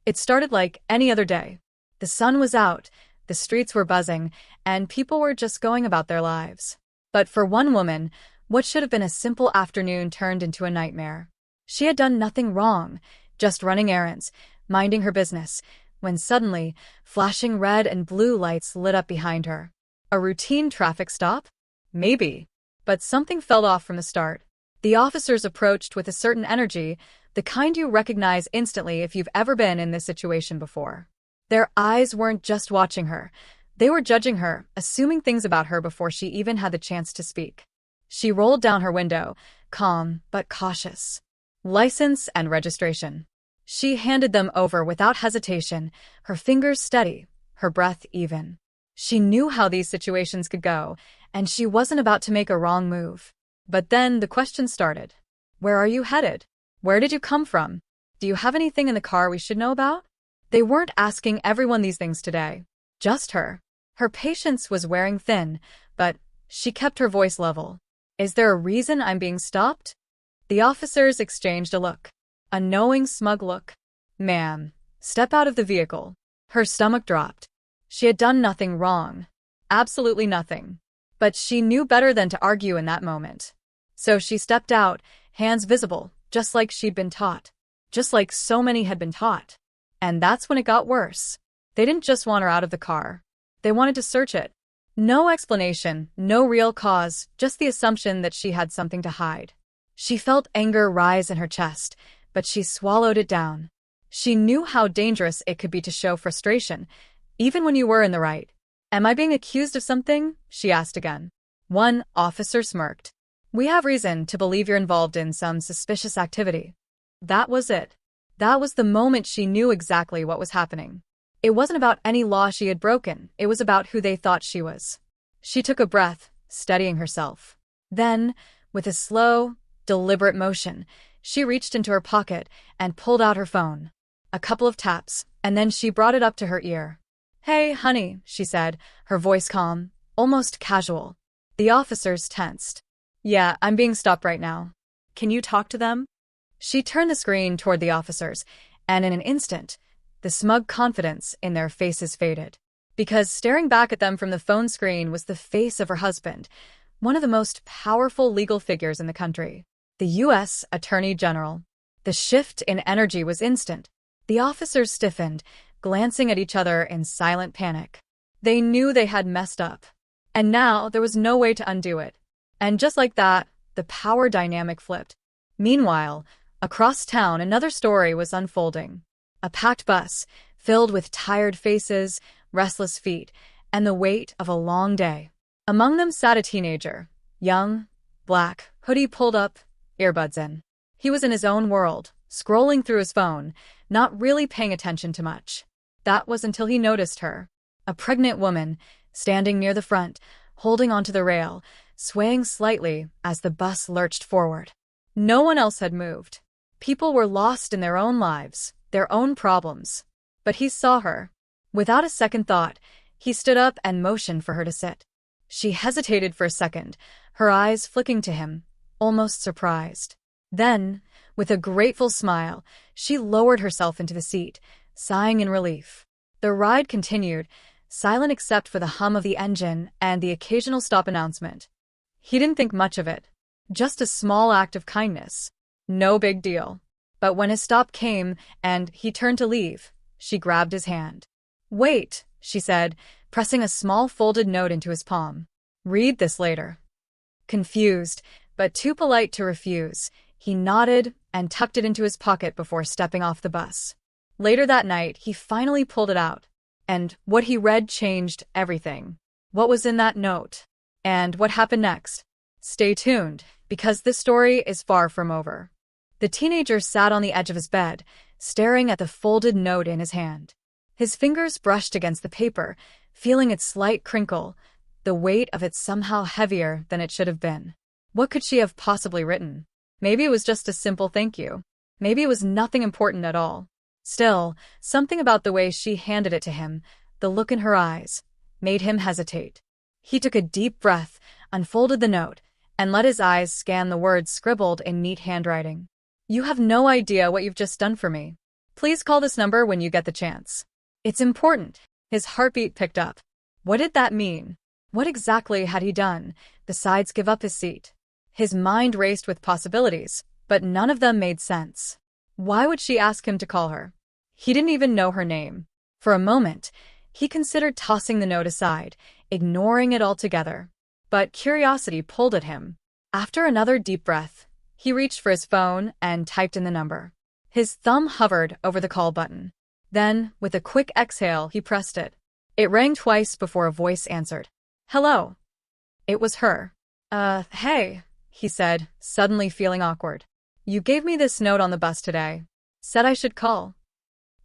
It started like any other day. The sun was out, the streets were buzzing, and people were just going about their lives. But for one woman, what should have been a simple afternoon turned into a nightmare. She had done nothing wrong, just running errands, minding her business, when suddenly, flashing red and blue lights lit up behind her. A routine traffic stop? Maybe. But something fell off from the start. The officers approached with a certain energy, the kind you recognize instantly if you've ever been in this situation before. Their eyes weren't just watching her. They were judging her, assuming things about her before she even had the chance to speak. She rolled down her window, calm but cautious. License and registration. She handed them over without hesitation, her fingers steady, her breath even. She knew how these situations could go, and she wasn't about to make a wrong move. But then the question started. Where are you headed? Where did you come from? Do you have anything in the car we should know about? They weren't asking everyone these things today. Just her. Her patience was wearing thin, but she kept her voice level. Is there a reason I'm being stopped? The officers exchanged a look. A knowing, smug look. Ma'am, step out of the vehicle. Her stomach dropped. She had done nothing wrong. Absolutely nothing. But she knew better than to argue in that moment. So she stepped out, hands visible, just like she'd been taught. Just like so many had been taught. And that's when it got worse. They didn't just want her out of the car. They wanted to search it. No explanation, no real cause, just the assumption that she had something to hide. She felt anger rise in her chest, but she swallowed it down. She knew how dangerous it could be to show frustration, even when you were in the right. Am I being accused of something? She asked again. One officer smirked. We have reason to believe you're involved in some suspicious activity. That was it. That was the moment she knew exactly what was happening. It wasn't about any law she had broken, it was about who they thought she was. She took a breath, steadying herself. Then, with a slow, deliberate motion, she reached into her pocket and pulled out her phone. A couple of taps, and then she brought it up to her ear. Hey, honey, she said, her voice calm, almost casual. The officers tensed. Yeah, I'm being stopped right now. Can you talk to them? She turned the screen toward the officers, and in an instant, the smug confidence in their faces faded. Because staring back at them from the phone screen was the face of her husband, one of the most powerful legal figures in the country, the U.S. Attorney General. The shift in energy was instant. The officers stiffened, glancing at each other in silent panic. They knew they had messed up. And now there was no way to undo it. And just like that, the power dynamic flipped. Meanwhile, across town another story was unfolding. A packed bus, filled with tired faces, restless feet, and the weight of a long day. Among them sat a teenager, young, black, hoodie pulled up, earbuds in. He was in his own world, scrolling through his phone, not really paying attention to much. That was until he noticed her, a pregnant woman, standing near the front, holding onto the rail, swaying slightly as the bus lurched forward. No one else had moved. People were lost in their own lives, their own problems. But he saw her. Without a second thought, he stood up and motioned for her to sit. She hesitated for a second, her eyes flicking to him, almost surprised. Then, with a grateful smile, she lowered herself into the seat, sighing in relief. The ride continued, silent except for the hum of the engine and the occasional stop announcement. He didn't think much of it. Just a small act of kindness. No big deal. But when his stop came and he turned to leave, she grabbed his hand. Wait, she said, pressing a small folded note into his palm. Read this later. Confused, but too polite to refuse, he nodded and tucked it into his pocket before stepping off the bus. Later that night, he finally pulled it out. And what he read changed everything. What was in that note? And what happened next? Stay tuned, because this story is far from over. The teenager sat on the edge of his bed, staring at the folded note in his hand. His fingers brushed against the paper, feeling its slight crinkle, the weight of it somehow heavier than it should have been. What could she have possibly written? Maybe it was just a simple thank you. Maybe it was nothing important at all. Still, something about the way she handed it to him, the look in her eyes, made him hesitate. He took a deep breath, unfolded the note, and let his eyes scan the words scribbled in neat handwriting. You have no idea what you've just done for me. Please call this number when you get the chance. It's important. His heartbeat picked up. What did that mean? What exactly had he done, besides give up his seat? His mind raced with possibilities, but none of them made sense. Why would she ask him to call her? He didn't even know her name. For a moment, he considered tossing the note aside, ignoring it altogether. But curiosity pulled at him. After another deep breath, he reached for his phone and typed in the number. His thumb hovered over the call button. Then, with a quick exhale, he pressed it. It rang twice before a voice answered. Hello. It was her. Hey, he said, suddenly feeling awkward. You gave me this note on the bus today. Said I should call.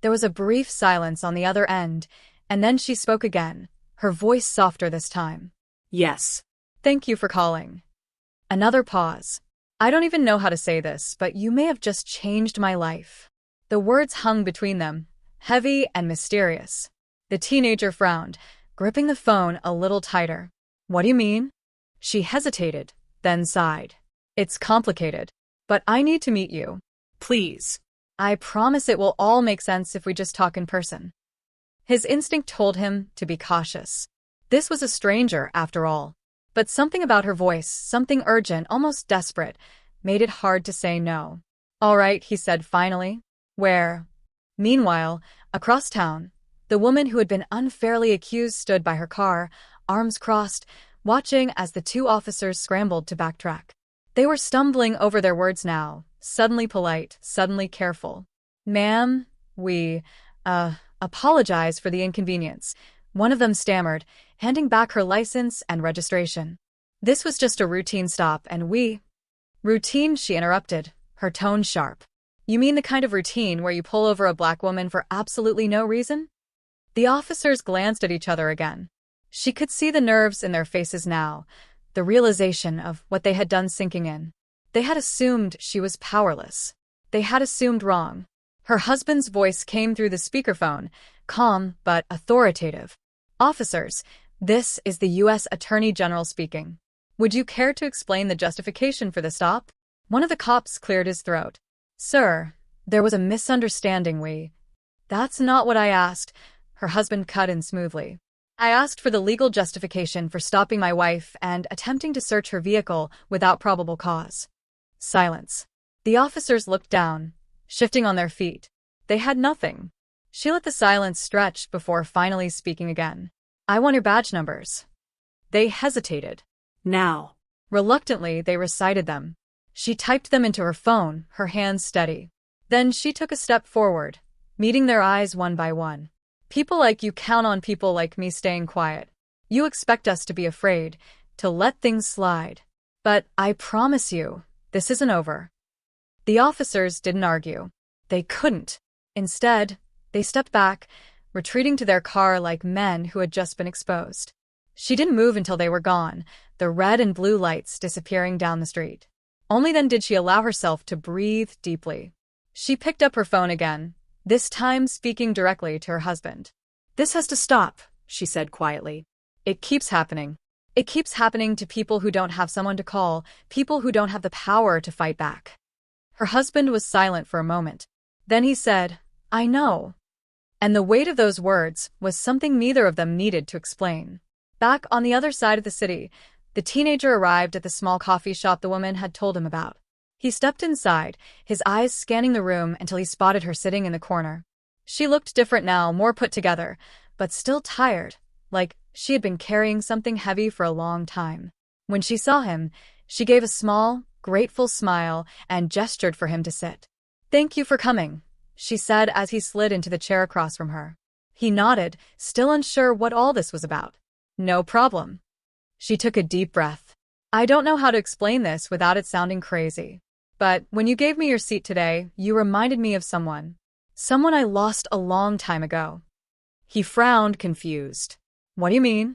There was a brief silence on the other end, and then she spoke again, her voice softer this time. Yes. Thank you for calling. Another pause. I don't even know how to say this, but you may have just changed my life. The words hung between them, heavy and mysterious. The teenager frowned, gripping the phone a little tighter. What do you mean? She hesitated, then sighed. It's complicated, but I need to meet you. Please. I promise it will all make sense if we just talk in person. His instinct told him to be cautious. This was a stranger, after all. But something about her voice, something urgent, almost desperate, made it hard to say no. All right, he said finally. Where? Meanwhile, across town, the woman who had been unfairly accused stood by her car, arms crossed, watching as the two officers scrambled to backtrack. They were stumbling over their words now, suddenly polite, suddenly careful. Ma'am, we, apologize for the inconvenience. One of them stammered, handing back her license and registration. This was just a routine stop, and we— Routine, she interrupted, her tone sharp. You mean the kind of routine where you pull over a black woman for absolutely no reason? The officers glanced at each other again. She could see the nerves in their faces now, the realization of what they had done sinking in. They had assumed she was powerless. They had assumed wrong. Her husband's voice came through the speakerphone, calm but authoritative. Officers, this is the U.S. Attorney General speaking. Would you care to explain the justification for the stop? One of the cops cleared his throat. Sir, there was a misunderstanding. That's not what I asked, her husband cut in smoothly. I asked for the legal justification for stopping my wife and attempting to search her vehicle without probable cause. Silence. The officers looked down, shifting on their feet. They had nothing. She let the silence stretch before finally speaking again. I want your badge numbers. They hesitated. Now. Reluctantly, they recited them. She typed them into her phone, her hands steady. Then she took a step forward, meeting their eyes one by one. People like you count on people like me staying quiet. You expect us to be afraid, to let things slide. But I promise you, this isn't over. The officers didn't argue. They couldn't. Instead, they stepped back, retreating to their car like men who had just been exposed. She didn't move until they were gone, the red and blue lights disappearing down the street. Only then did she allow herself to breathe deeply. She picked up her phone again, this time speaking directly to her husband. This has to stop, she said quietly. It keeps happening. It keeps happening to people who don't have someone to call, people who don't have the power to fight back. Her husband was silent for a moment. Then he said, I know. And the weight of those words was something neither of them needed to explain. Back on the other side of the city, the teenager arrived at the small coffee shop the woman had told him about. He stepped inside, his eyes scanning the room until he spotted her sitting in the corner. She looked different now, more put together, but still tired, like she had been carrying something heavy for a long time. When she saw him, she gave a small, grateful smile and gestured for him to sit. Thank you for coming, she said as he slid into the chair across from her. He nodded, still unsure what all this was about. No problem. She took a deep breath. I don't know how to explain this without it sounding crazy. But when you gave me your seat today, you reminded me of someone. Someone I lost a long time ago. He frowned, confused. What do you mean?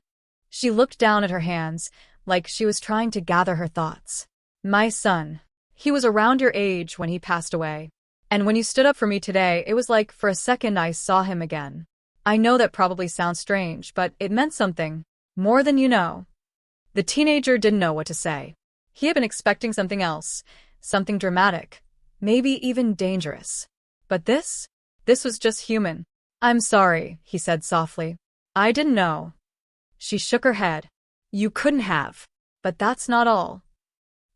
She looked down at her hands, like she was trying to gather her thoughts. My son. He was around your age when he passed away. And when you stood up for me today, it was like for a second I saw him again. I know that probably sounds strange, but it meant something. More than you know. The teenager didn't know what to say. He had been expecting something else, something dramatic, maybe even dangerous. But this This was just human. I'm sorry, he said softly. I didn't know. She shook her head. You couldn't have. But that's not all.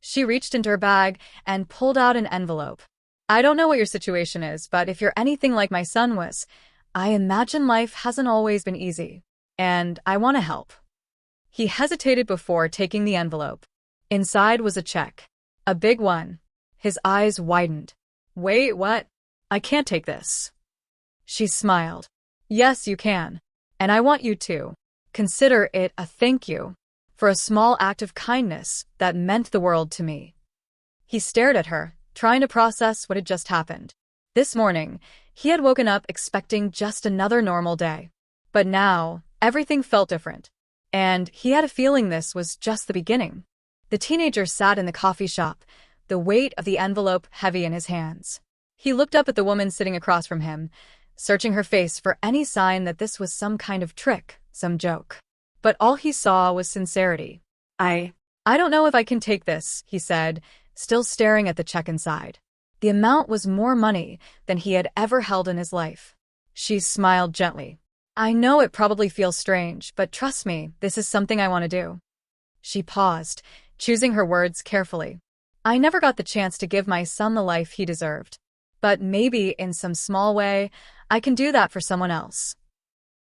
She reached into her bag and pulled out an envelope. I don't know what your situation is, but if you're anything like my son was, I imagine life hasn't always been easy. And I want to help. He hesitated before taking the envelope. Inside was a check. A big one. His eyes widened. Wait, what? I can't take this. She smiled. Yes, you can. And I want you to. Consider it a thank you for a small act of kindness that meant the world to me. He stared at her, trying to process what had just happened. This morning, he had woken up expecting just another normal day. But now, everything felt different. And he had a feeling this was just the beginning. The teenager sat in the coffee shop, the weight of the envelope heavy in his hands. He looked up at the woman sitting across from him, searching her face for any sign that this was some kind of trick, some joke. But all he saw was sincerity. I don't know if I can take this, he said, still staring at the check inside. The amount was more money than he had ever held in his life. She smiled gently. I know it probably feels strange, but trust me, this is something I want to do. She paused, choosing her words carefully. I never got the chance to give my son the life he deserved. But maybe in some small way, I can do that for someone else.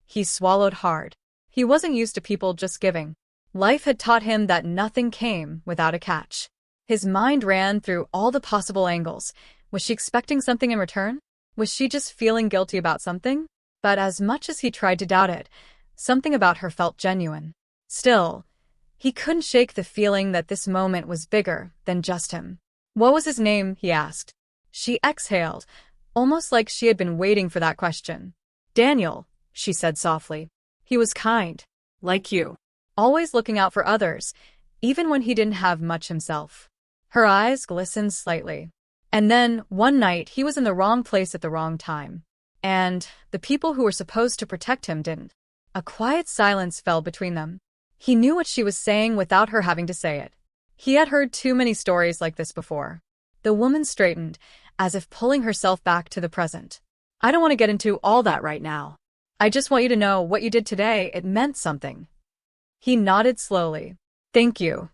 He swallowed hard. He wasn't used to people just giving. Life had taught him that nothing came without a catch. His mind ran through all the possible angles. Was she expecting something in return? Was she just feeling guilty about something? But as much as he tried to doubt it, something about her felt genuine. Still, he couldn't shake the feeling that this moment was bigger than just him. What was his name? He asked. She exhaled, almost like she had been waiting for that question. Daniel, she said softly. He was kind, like you, always looking out for others, even when he didn't have much himself. Her eyes glistened slightly. And then, one night, he was in the wrong place at the wrong time. And the people who were supposed to protect him didn't. A quiet silence fell between them. He knew what she was saying without her having to say it. He had heard too many stories like this before. The woman straightened, as if pulling herself back to the present. I don't want to get into all that right now. I just want you to know what you did today, it meant something. He nodded slowly. Thank you.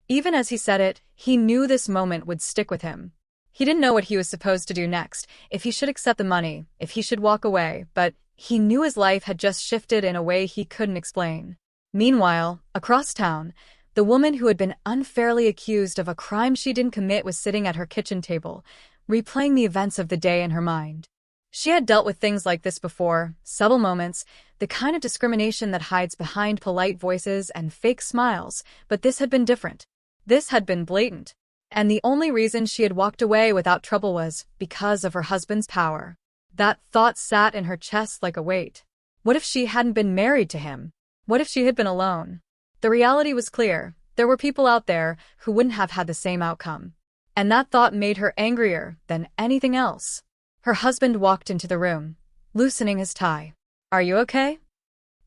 Even as he said it, he knew this moment would stick with him. He didn't know what he was supposed to do next, if he should accept the money, if he should walk away, but he knew his life had just shifted in a way he couldn't explain. Meanwhile, across town, the woman who had been unfairly accused of a crime she didn't commit was sitting at her kitchen table, replaying the events of the day in her mind. She had dealt with things like this before, subtle moments, the kind of discrimination that hides behind polite voices and fake smiles, but this had been different. This had been blatant. And the only reason she had walked away without trouble was because of her husband's power. That thought sat in her chest like a weight. What if she hadn't been married to him? What if she had been alone? The reality was clear. There were people out there who wouldn't have had the same outcome. And that thought made her angrier than anything else. Her husband walked into the room, loosening his tie. Are you okay?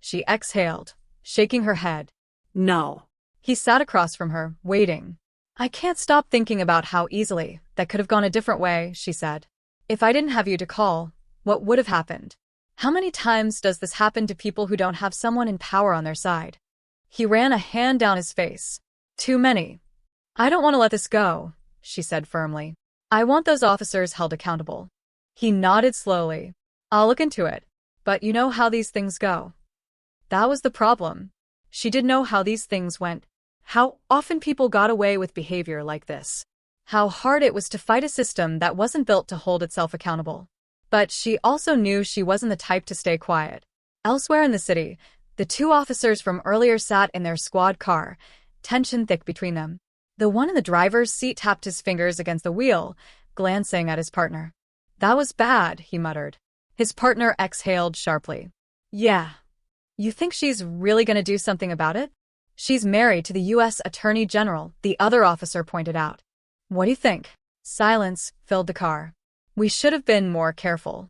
She exhaled, shaking her head. No. He sat across from her, waiting. I can't stop thinking about how easily that could have gone a different way, she said. If I didn't have you to call, what would have happened? How many times does this happen to people who don't have someone in power on their side? He ran a hand down his face. Too many. I don't want to let this go, she said firmly. I want those officers held accountable. He nodded slowly. I'll look into it. But you know how these things go. That was the problem. She didn't know how these things went. How often people got away with behavior like this. How hard it was to fight a system that wasn't built to hold itself accountable. But she also knew she wasn't the type to stay quiet. Elsewhere in the city, the two officers from earlier sat in their squad car, tension thick between them. The one in the driver's seat tapped his fingers against the wheel, glancing at his partner. That was bad, he muttered. His partner exhaled sharply. Yeah. You think she's really going to do something about it? She's married to the U.S. Attorney General, the other officer pointed out. What do you think? Silence filled the car. We should have been more careful.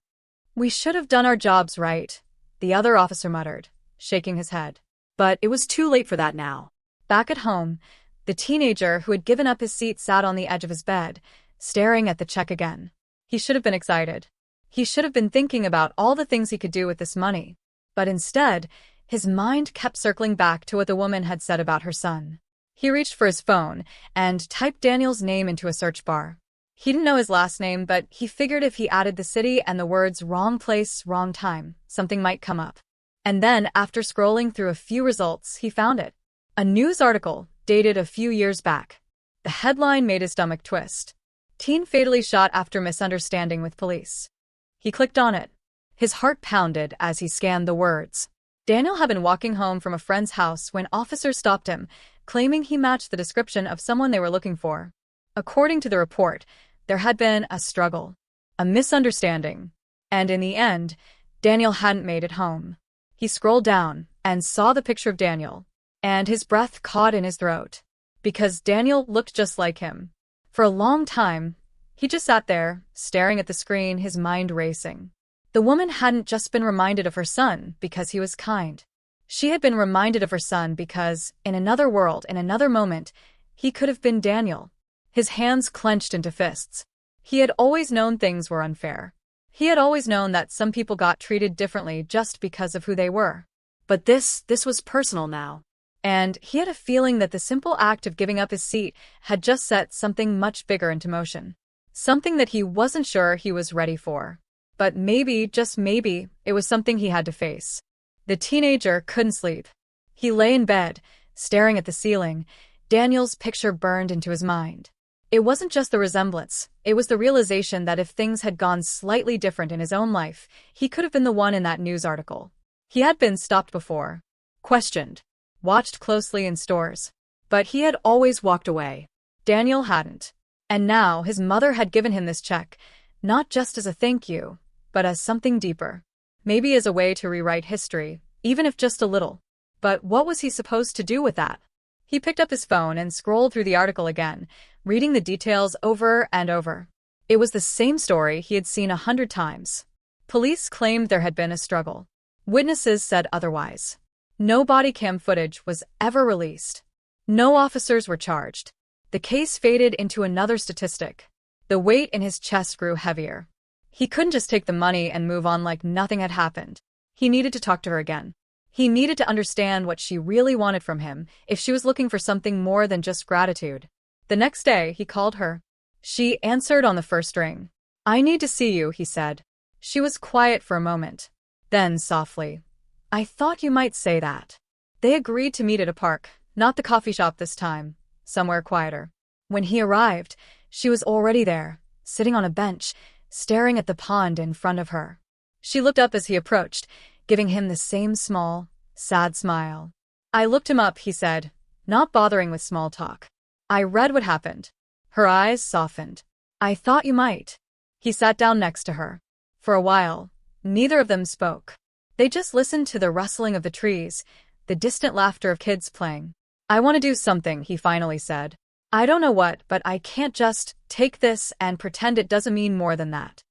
We should have done our jobs right, the other officer muttered, shaking his head. But it was too late for that now. Back at home, the teenager who had given up his seat sat on the edge of his bed, staring at the check again. He should have been excited. He should have been thinking about all the things he could do with this money. But instead, his mind kept circling back to what the woman had said about her son. He reached for his phone and typed Daniel's name into a search bar. He didn't know his last name, but he figured if he added the city and the words "wrong place, wrong time," something might come up. And then, after scrolling through a few results, he found it. A news article, dated a few years back. The headline made his stomach twist. Teen fatally shot after misunderstanding with police. He clicked on it. His heart pounded as he scanned the words. Daniel had been walking home from a friend's house when officers stopped him, claiming he matched the description of someone they were looking for. According to the report, there had been a struggle, a misunderstanding, and in the end, Daniel hadn't made it home. He scrolled down and saw the picture of Daniel, and his breath caught in his throat, because Daniel looked just like him. For a long time, he just sat there, staring at the screen, his mind racing. The woman hadn't just been reminded of her son because he was kind. She had been reminded of her son because, in another world, in another moment, he could have been Daniel. His hands clenched into fists. He had always known things were unfair. He had always known that some people got treated differently just because of who they were. But this was personal now. And he had a feeling that the simple act of giving up his seat had just set something much bigger into motion. Something that he wasn't sure he was ready for. But maybe, just maybe, it was something he had to face. The teenager couldn't sleep. He lay in bed, staring at the ceiling. Daniel's picture burned into his mind. It wasn't just the resemblance, it was the realization that if things had gone slightly different in his own life, he could have been the one in that news article. He had been stopped before, questioned, watched closely in stores. But he had always walked away. Daniel hadn't. And now his mother had given him this check, not just as a thank you, but as something deeper. Maybe as a way to rewrite history, even if just a little. But what was he supposed to do with that? He picked up his phone and scrolled through the article again, reading the details over and over. It was the same story he had seen 100 times. Police claimed there had been a struggle. Witnesses said otherwise. No body cam footage was ever released. No officers were charged. The case faded into another statistic. The weight in his chest grew heavier. He couldn't just take the money and move on like nothing had happened. He needed to talk to her again. He needed to understand what she really wanted from him, if she was looking for something more than just gratitude. The next day, he called her. She answered on the first ring. "I need to see you," he said. She was quiet for a moment. Then, softly, "I thought you might say that." They agreed to meet at a park, not the coffee shop this time, somewhere quieter. When he arrived, she was already there, sitting on a bench, staring at the pond in front of her. She looked up as he approached, giving him the same small, sad smile. "I looked him up," he said, not bothering with small talk. "I read what happened." Her eyes softened. "I thought you might." He sat down next to her. For a while, neither of them spoke. They just listened to the rustling of the trees, the distant laughter of kids playing. "I want to do something," he finally said. "I don't know what, but I can't just take this and pretend it doesn't mean more than that."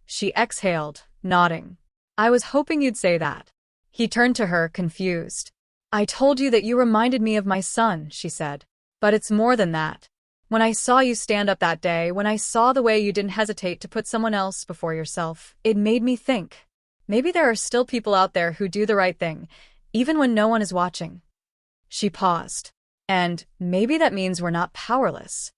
She exhaled, nodding. "I was hoping you'd say that." He turned to her, confused. "I told you that you reminded me of my son," she said. "But it's more than that. When I saw you stand up that day, when I saw the way you didn't hesitate to put someone else before yourself, it made me think. Maybe there are still people out there who do the right thing, even when no one is watching." She paused. "And maybe that means we're not powerless."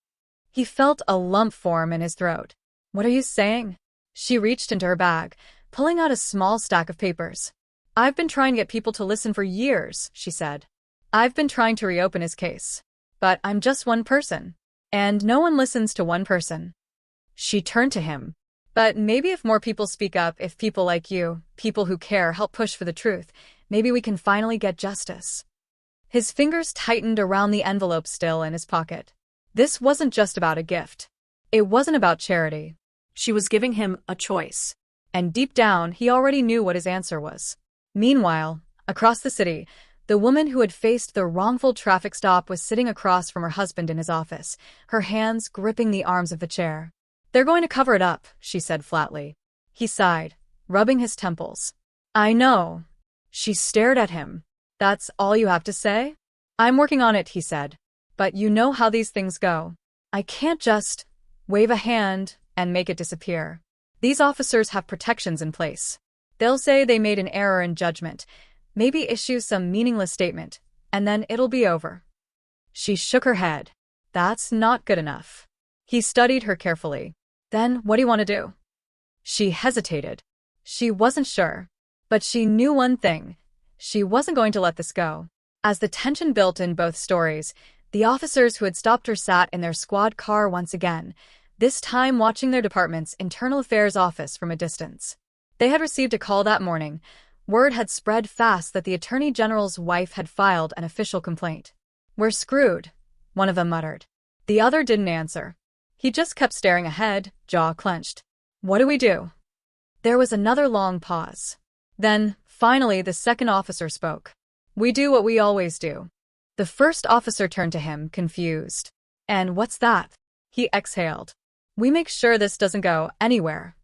He felt a lump form in his throat. "What are you saying?" She reached into her bag, pulling out a small stack of papers. "I've been trying to get people to listen for years," she said. "I've been trying to reopen his case. But I'm just one person. And no one listens to one person." She turned to him. "But maybe if more people speak up, if people like you, people who care, help push for the truth, maybe we can finally get justice." His fingers tightened around the envelope still in his pocket. This wasn't just about a gift. It wasn't about charity. She was giving him a choice. And deep down, he already knew what his answer was. Meanwhile, across the city, the woman who had faced the wrongful traffic stop was sitting across from her husband in his office, her hands gripping the arms of the chair. "They're going to cover it up," she said flatly. He sighed, rubbing his temples. "I know." She stared at him. "That's all you have to say?" "I'm working on it," he said. "But you know how these things go. I can't just wave a hand and make it disappear. These officers have protections in place. They'll say they made an error in judgment, maybe issue some meaningless statement, and then it'll be over. She shook her head. That's not good enough. He studied her carefully. Then, what do you want to do? She hesitated. She wasn't sure. But she knew one thing. She wasn't going to let this go. As the tension built in both stories, the officers who had stopped her sat in their squad car once again, this time watching their department's internal affairs office from a distance. They had received a call that morning. Word had spread fast that the Attorney General's wife had filed an official complaint. "We're screwed," one of them muttered. The other didn't answer. He just kept staring ahead, jaw clenched. "What do we do?" There was another long pause. Then, finally, the second officer spoke. "We do what we always do." The first officer turned to him, confused. "And what's that?" He exhaled. "We make sure this doesn't go anywhere."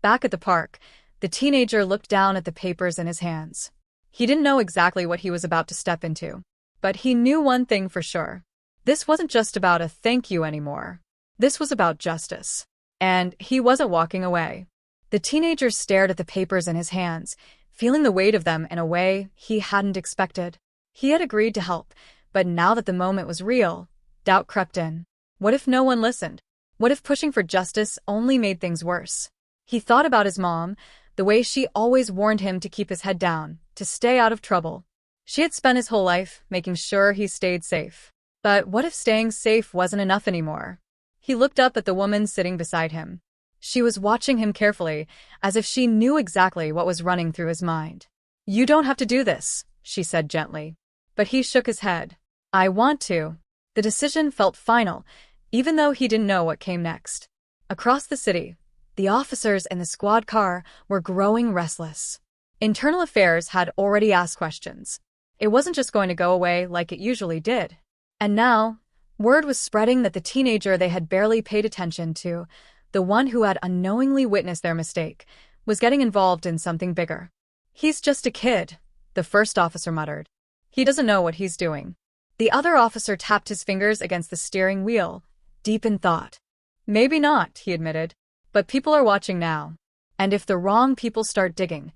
Back at the park, the teenager looked down at the papers in his hands. He didn't know exactly what he was about to step into. But he knew one thing for sure. This wasn't just about a thank you anymore. This was about justice. And he wasn't walking away. The teenager stared at the papers in his hands, feeling the weight of them in a way he hadn't expected. He had agreed to help, but now that the moment was real, doubt crept in. What if no one listened? What if pushing for justice only made things worse? He thought about his mom, the way she always warned him to keep his head down, to stay out of trouble. She had spent his whole life making sure he stayed safe. But what if staying safe wasn't enough anymore? He looked up at the woman sitting beside him. She was watching him carefully, as if she knew exactly what was running through his mind. "You don't have to do this," she said gently. But he shook his head. "I want to." The decision felt final, even though he didn't know what came next. Across the city, the officers in the squad car were growing restless. Internal Affairs had already asked questions. It wasn't just going to go away like it usually did. And now, word was spreading that the teenager they had barely paid attention to, the one who had unknowingly witnessed their mistake, was getting involved in something bigger. "He's just a kid," the first officer muttered. "He doesn't know what he's doing." The other officer tapped his fingers against the steering wheel, deep in thought. "Maybe not," he admitted. "But people are watching now. And if the wrong people start digging..."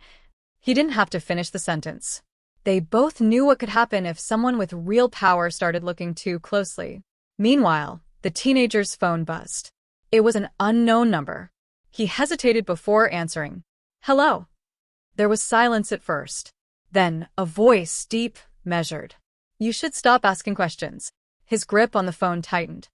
He didn't have to finish the sentence. They both knew what could happen if someone with real power started looking too closely. Meanwhile, the teenager's phone buzzed. It was an unknown number. He hesitated before answering. "Hello?" There was silence at first. Then, a voice, deep, measured. "You should stop asking questions." His grip on the phone tightened.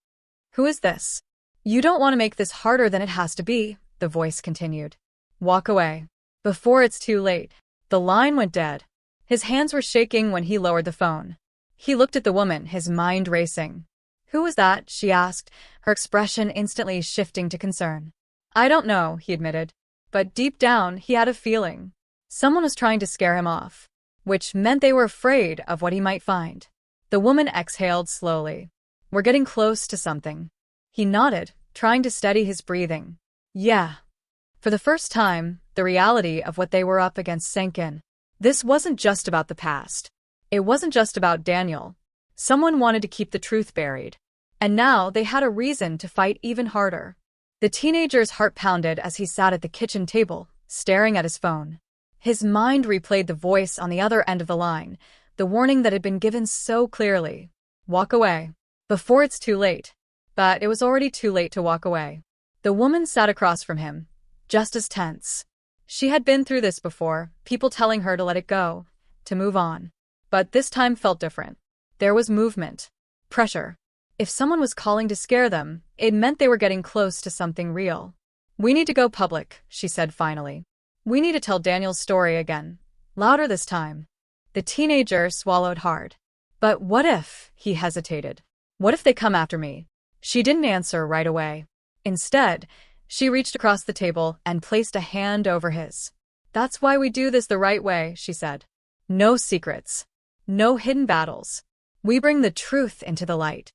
"Who is this?" "You don't want to make this harder than it has to be," the voice continued. "Walk away. Before it's too late." The line went dead. His hands were shaking when he lowered the phone. He looked at the woman, his mind racing. "Who was that?" she asked, her expression instantly shifting to concern. "I don't know," he admitted. But deep down, he had a feeling. Someone was trying to scare him off, which meant they were afraid of what he might find. The woman exhaled slowly. "We're getting close to something." He nodded, trying to steady his breathing. "Yeah." For the first time, the reality of what they were up against sank in. This wasn't just about the past. It wasn't just about Daniel. Someone wanted to keep the truth buried. And now they had a reason to fight even harder. The teenager's heart pounded as he sat at the kitchen table, staring at his phone. His mind replayed the voice on the other end of the line, the warning that had been given so clearly. "Walk away. Before it's too late." But it was already too late to walk away. The woman sat across from him, just as tense. She had been through this before, people telling her to let it go, to move on. But this time felt different. There was movement. Pressure. If someone was calling to scare them, it meant they were getting close to something real. "We need to go public," she said finally. "We need to tell Daniel's story again. Louder this time." The teenager swallowed hard. "But what if," he hesitated. "What if they come after me?" She didn't answer right away. Instead, she reached across the table and placed a hand over his. "That's why we do this the right way," she said. "No secrets. No hidden battles. We bring the truth into the light."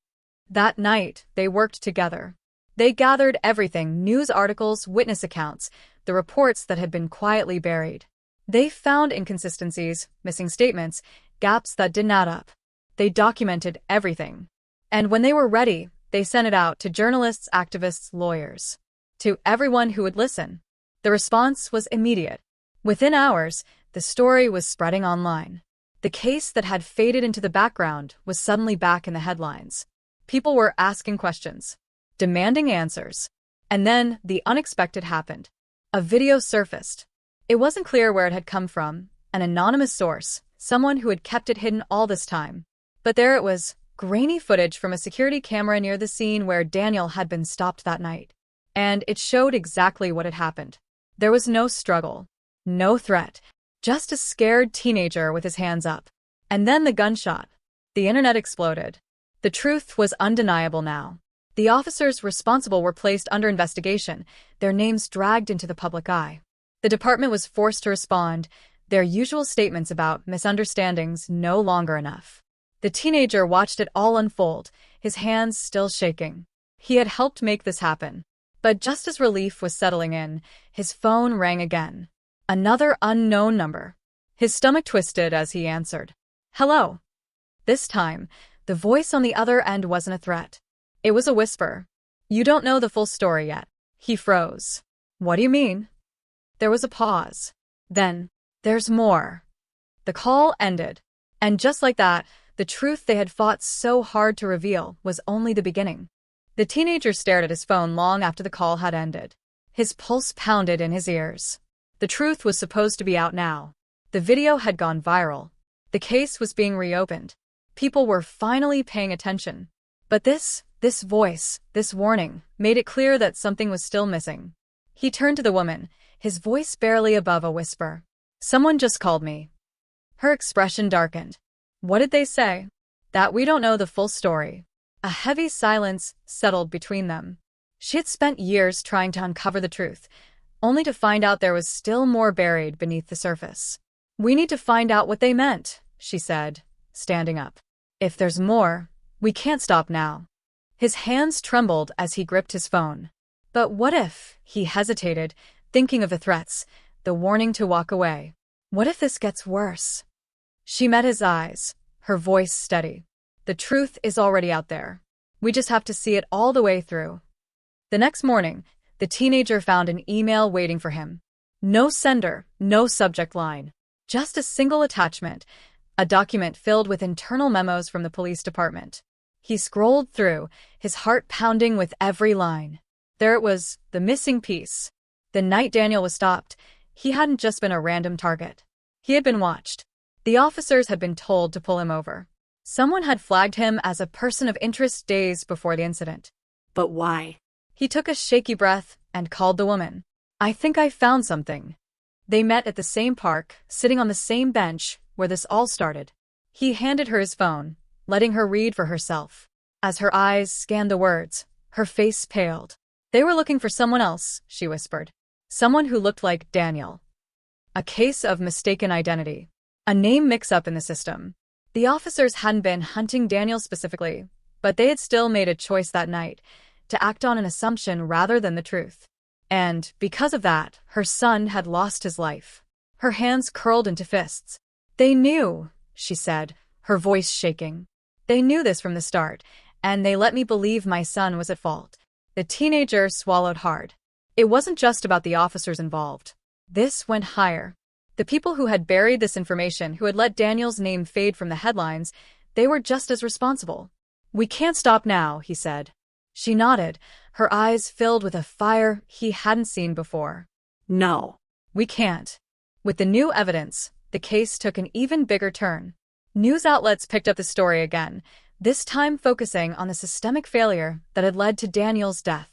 That night, they worked together. They gathered everything: news articles, witness accounts, the reports that had been quietly buried. They found inconsistencies, missing statements, gaps that didn't add up. They documented everything. And when they were ready, they sent it out to journalists, activists, lawyers. To everyone who would listen. The response was immediate. Within hours, the story was spreading online. The case that had faded into the background was suddenly back in the headlines. People were asking questions, demanding answers. And then the unexpected happened. A video surfaced. It wasn't clear where it had come from, an anonymous source, someone who had kept it hidden all this time. But there it was, grainy footage from a security camera near the scene where Daniel had been stopped that night. And it showed exactly what had happened. There was no struggle, no threat, just a scared teenager with his hands up. And then the gunshot. The internet exploded. The truth was undeniable now. The officers responsible were placed under investigation, their names dragged into the public eye. The department was forced to respond, their usual statements about misunderstandings no longer enough. The teenager watched it all unfold, his hands still shaking. He had helped make this happen. But just as relief was settling in, his phone rang again. Another unknown number. His stomach twisted as he answered. Hello. This time, the voice on the other end wasn't a threat. It was a whisper. You don't know the full story yet. He froze. What do you mean? There was a pause. Then, there's more. The call ended. And just like that, the truth they had fought so hard to reveal was only the beginning. The teenager stared at his phone long after the call had ended. His pulse pounded in his ears. The truth was supposed to be out now. The video had gone viral. The case was being reopened. People were finally paying attention. But this voice, this warning, made it clear that something was still missing. He turned to the woman, his voice barely above a whisper. Someone just called me. Her expression darkened. What did they say? That we don't know the full story. A heavy silence settled between them. She had spent years trying to uncover the truth, only to find out there was still more buried beneath the surface. We need to find out what they meant, she said, standing up. If there's more, we can't stop now. His hands trembled as he gripped his phone. But what if, he hesitated, thinking of the threats, the warning to walk away. What if this gets worse? She met his eyes, her voice steady. The truth is already out there. We just have to see it all the way through. The next morning, the teenager found an email waiting for him. No sender, no subject line. Just a single attachment, a document filled with internal memos from the police department. He scrolled through, his heart pounding with every line. There it was, the missing piece. The night Daniel was stopped, he hadn't just been a random target. He had been watched. The officers had been told to pull him over. Someone had flagged him as a person of interest days before the incident. But why? He took a shaky breath and called the woman. I think I found something. They met at the same park, sitting on the same bench where this all started. He handed her his phone, letting her read for herself. As her eyes scanned the words, her face paled. They were looking for someone else, she whispered. Someone who looked like Daniel. A case of mistaken identity. A name mix-up in the system. The officers hadn't been hunting Daniel specifically, but they had still made a choice that night to act on an assumption rather than the truth. And, because of that, her son had lost his life. Her hands curled into fists. They knew, she said, her voice shaking. They knew this from the start, and they let me believe my son was at fault. The teenager swallowed hard. It wasn't just about the officers involved. This went higher. The people who had buried this information, who had let Daniel's name fade from the headlines, they were just as responsible. We can't stop now, he said. She nodded, her eyes filled with a fire he hadn't seen before. No. We can't. With the new evidence, the case took an even bigger turn. News outlets picked up the story again, this time focusing on the systemic failure that had led to Daniel's death.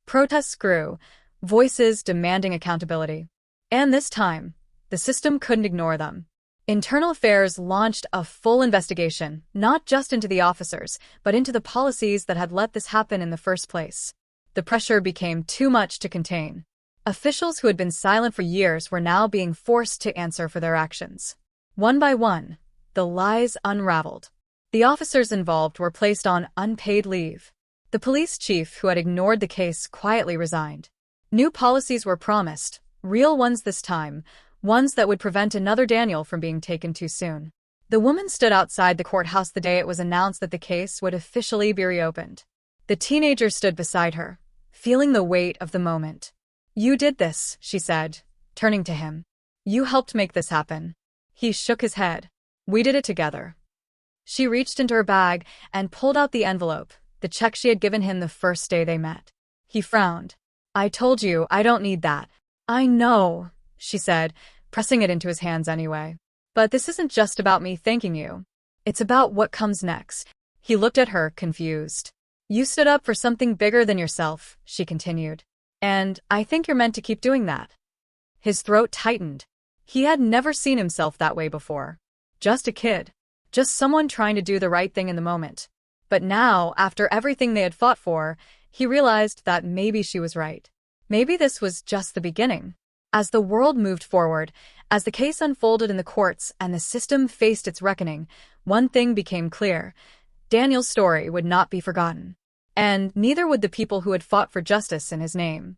Protests grew, voices demanding accountability. And this time, the system couldn't ignore them. Internal Affairs launched a full investigation, not just into the officers, but into the policies that had let this happen in the first place. The pressure became too much to contain. Officials who had been silent for years were now being forced to answer for their actions. One by one, the lies unraveled. The officers involved were placed on unpaid leave. The police chief who had ignored the case quietly resigned. New policies were promised, real ones this time, ones that would prevent another Daniel from being taken too soon. The woman stood outside the courthouse the day it was announced that the case would officially be reopened. The teenager stood beside her, feeling the weight of the moment. You did this, she said, turning to him. You helped make this happen. He shook his head. We did it together. She reached into her bag and pulled out the envelope, the check she had given him the first day they met. He frowned. I told you, I don't need that. I know, she said, pressing it into his hands anyway. But this isn't just about me thanking you. It's about what comes next. He looked at her, confused. You stood up for something bigger than yourself, she continued. And I think you're meant to keep doing that. His throat tightened. He had never seen himself that way before. Just a kid. Just someone trying to do the right thing in the moment. But now, after everything they had fought for, he realized that maybe she was right. Maybe this was just the beginning. As the world moved forward, as the case unfolded in the courts and the system faced its reckoning, one thing became clear. Daniel's story would not be forgotten. And neither would the people who had fought for justice in his name.